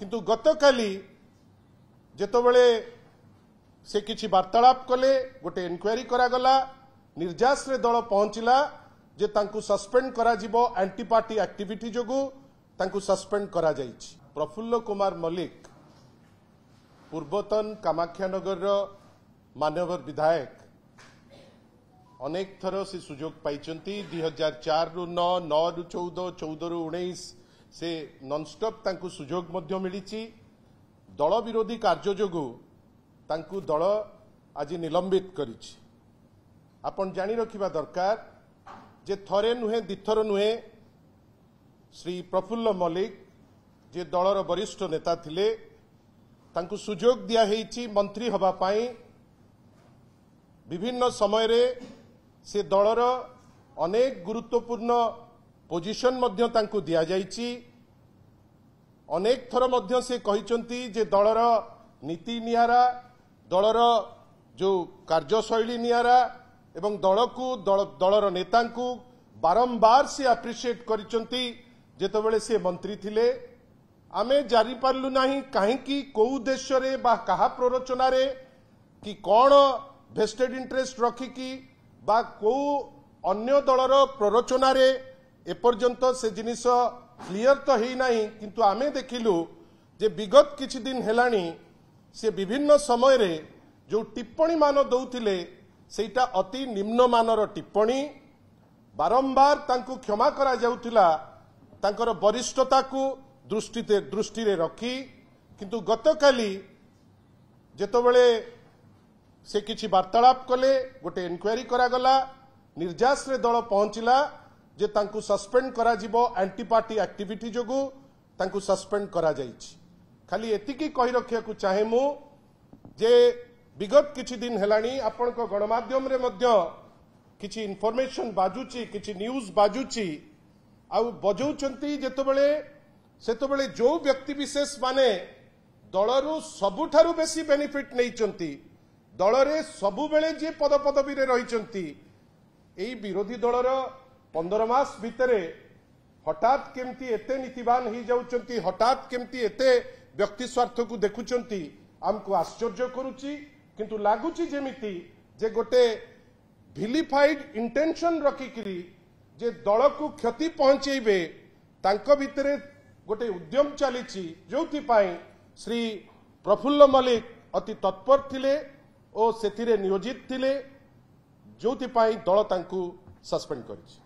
किंतु गतकाली जेतबेले से किछि वार्तालाप कले गोटे इनक्वारी करागला निर्जास रे दल पहुंचला जे तांकु सस्पेंड करा जिवो एंटी पार्टी एक्टिविटी जोगु तांकु सस्पेंड करा जाइछि। प्रफुल्ल कुमार मल्लिक पूर्वतन कामाख्यानगर मान्यवर विधायक अनेक थर से सुजोग पाइचंती 2004 रु 9 9 रु 14 14 रु 19 से नॉनस्टॉप तांकु सुजोग मध्य मिलिछि। दल विरोधी कार्य जोगु तांकु दल आज निलंबित करिछि। आपण जानी रखिबा दरकार जे थरे नुहे दिथर नुहे श्री प्रफुल्ल मल्लिक जे दलर वरिष्ठ नेता थिले तांकु सुजोग दिया हेछि मंत्री हबा पाई। विभिन्न समय रे से दलर अनेक गुरुत्वपूर्ण पोजिशन मध्य तांकु दिया जाइछि। अनेक थर मध्य से कहिचंती जे दलर नीति नियारा दलर जो कार्यशैली नियारा एवं दल को दलर नेता को बारंबार से अप्रिशिएट करिचंती जेतबेले से मंत्री थिले। आमे जारी पारलु नाही काहेकि को उद्देश्य रे बा कहा प्ररोचना रे कि कौन भेस्टेड इंटरेस्ट रखिकी बा को अन्य दलर प्ररोचना रे एपर्यंत से जिनिस क्लियर तो ही नहीं। किंतु आमे देखिलु जे विगत किछि दिन हेलानी से विभिन्न समय रे जो टिप्पणी मान दौथिले सेटा अति निम्न मानर टिप्पणी बारंबार तांकु क्षमा करा जाउथिला तांकर वरिष्ठता को दृष्टि रे रखी। किंतु गतकाली जेतबेले से किछि वार्तालाप कले गोटे इनक्वारी करागला निर्जास रे दल पहुंचला जे तांकु सस्पेंड करा जिवो एंटी पार्टी एक्टिविटी जोगु तांकु सस्पेंड करा जाइछि। खाली एतिकी कहि रखिया को चाहे मु जे विगत किछि दिन हेलानी आपण को गणमाध्यम रे मध्य किछि इन्फॉर्मेशन बाजुची किछि न्यूज बाजुची आउ बजौचंती जेतबेले सेतबेले जो व्यक्ति विशेष माने दलरु सबुठारु बेसी बेनिफिट नैचंती दलरे सबु बेले जे पद पदवी रे रहिचंती एई विरोधी दलर 15 मास भितरे हठात केमती एते नीतिवान ही जाउचंती हठात केमती एते व्यक्ति स्वार्थ को देखुचंती हमको आश्चर्य करूची। किंतु लागुची जेमिति जे गोटे भिलिफाइड इंटेंशन रखिकरी जे दल को क्षति पहुंचेबे तांको भितरे गोटे उद्यम चलीची जोथि पाई श्री प्रफुल्ल मल्लिक अति तत्पर थिले ओ सेथिरे नियोजित थिले जोथि पाई दल तांकु सस्पेंड करिछि।